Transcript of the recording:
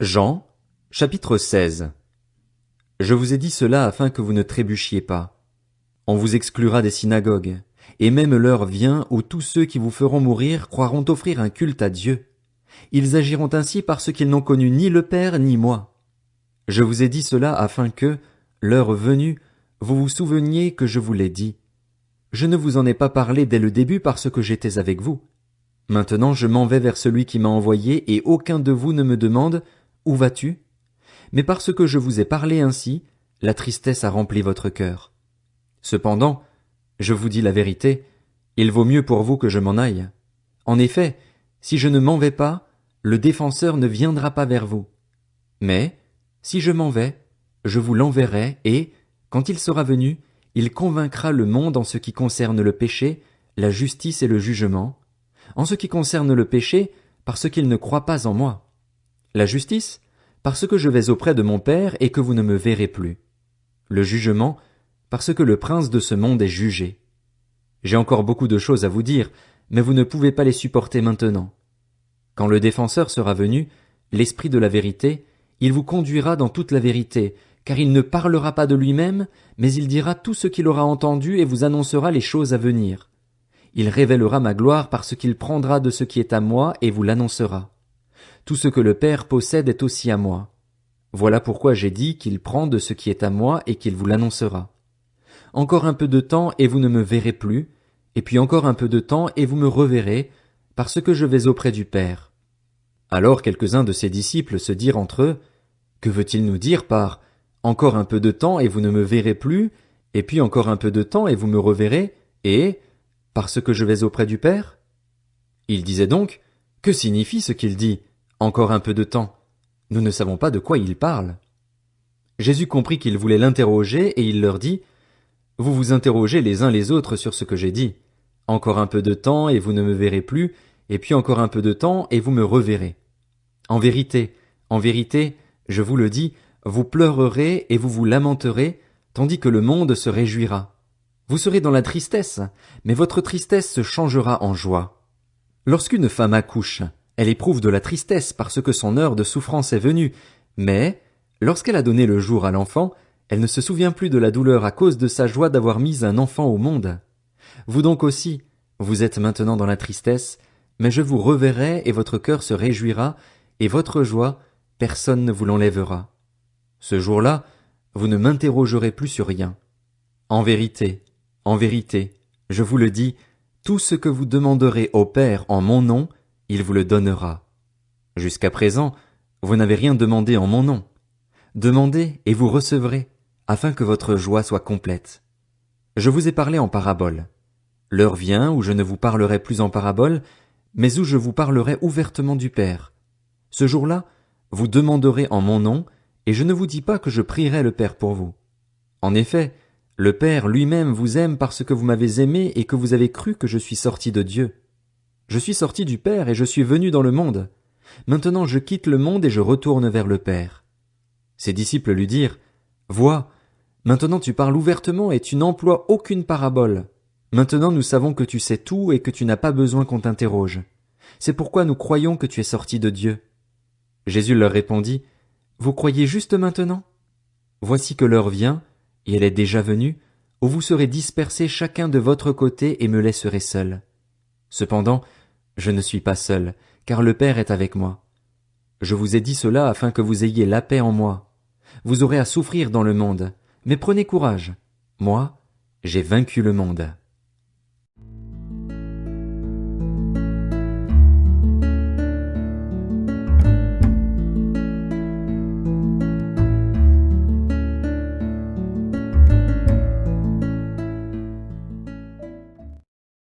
Jean, chapitre 16. Je vous ai dit cela afin que vous ne trébuchiez pas. On vous exclura des synagogues, et même l'heure vient où tous ceux qui vous feront mourir croiront offrir un culte à Dieu. Ils agiront ainsi parce qu'ils n'ont connu ni le Père ni moi. Je vous ai dit cela afin que, l'heure venue, vous vous souveniez que je vous l'ai dit. Je ne vous en ai pas parlé dès le début parce que j'étais avec vous. Maintenant je m'en vais vers celui qui m'a envoyé, et aucun de vous ne me demande « Où vas-tu » Mais parce que je vous ai parlé ainsi, la tristesse a rempli votre cœur. Cependant, je vous dis la vérité, il vaut mieux pour vous que je m'en aille. En effet, si je ne m'en vais pas, le défenseur ne viendra pas vers vous. Mais, si je m'en vais, je vous l'enverrai et, quand il sera venu, il convaincra le monde en ce qui concerne le péché, la justice et le jugement. En ce qui concerne le péché, parce qu'il ne croit pas en moi. La justice, parce que je vais auprès de mon Père et que vous ne me verrez plus. Le jugement, parce que le prince de ce monde est jugé. J'ai encore beaucoup de choses à vous dire, mais vous ne pouvez pas les supporter maintenant. Quand le défenseur sera venu, l'Esprit de la vérité, il vous conduira dans toute la vérité, car il ne parlera pas de lui-même, mais il dira tout ce qu'il aura entendu et vous annoncera les choses à venir. Il révélera ma gloire parce qu'il prendra de ce qui est à moi et vous l'annoncera. Tout ce que le Père possède est aussi à moi. Voilà pourquoi j'ai dit qu'il prend de ce qui est à moi et qu'il vous l'annoncera. Encore un peu de temps et vous ne me verrez plus, et puis encore un peu de temps et vous me reverrez, parce que je vais auprès du Père. Alors quelques-uns de ses disciples se dirent entre eux, que veut-il nous dire par « Encore un peu de temps et vous ne me verrez plus, et puis encore un peu de temps et vous me reverrez, et « Parce que je vais auprès du Père » Il disait donc, que signifie ce qu'il dit « Encore un peu de temps » Nous ne savons pas de quoi il parle. Jésus comprit qu'ils voulaient l'interroger et il leur dit « Vous vous interrogez les uns les autres sur ce que j'ai dit. Encore un peu de temps et vous ne me verrez plus, et puis encore un peu de temps et vous me reverrez. En vérité, je vous le dis, vous pleurerez et vous vous lamenterez, tandis que le monde se réjouira. Vous serez dans la tristesse, mais votre tristesse se changera en joie. Lorsqu'une femme accouche, elle éprouve de la tristesse parce que son heure de souffrance est venue, mais, lorsqu'elle a donné le jour à l'enfant, elle ne se souvient plus de la douleur à cause de sa joie d'avoir mis un enfant au monde. Vous donc aussi, vous êtes maintenant dans la tristesse, mais je vous reverrai et votre cœur se réjouira, et votre joie, personne ne vous l'enlèvera. Ce jour-là, vous ne m'interrogerez plus sur rien. En vérité, je vous le dis, tout ce que vous demanderez au Père en mon nom, il vous le donnera. Jusqu'à présent, vous n'avez rien demandé en mon nom. Demandez et vous recevrez, afin que votre joie soit complète. Je vous ai parlé en parabole. L'heure vient où je ne vous parlerai plus en parabole, mais où je vous parlerai ouvertement du Père. Ce jour-là, vous demanderez en mon nom, et je ne vous dis pas que je prierai le Père pour vous. En effet, le Père lui-même vous aime parce que vous m'avez aimé et que vous avez cru que je suis sorti de Dieu. Je suis sorti du Père et je suis venu dans le monde. Maintenant je quitte le monde et je retourne vers le Père. Ses disciples lui dirent, « Vois, maintenant tu parles ouvertement et tu n'emploies aucune parabole. Maintenant nous savons que tu sais tout et que tu n'as pas besoin qu'on t'interroge. C'est pourquoi nous croyons que tu es sorti de Dieu. » Jésus leur répondit, « Vous croyez juste maintenant ? Voici que l'heure vient, et elle est déjà venue, où vous serez dispersés chacun de votre côté et me laisserez seul. Cependant, je ne suis pas seul, car le Père est avec moi. Je vous ai dit cela afin que vous ayez la paix en moi. Vous aurez à souffrir dans le monde, mais prenez courage. Moi, j'ai vaincu le monde. »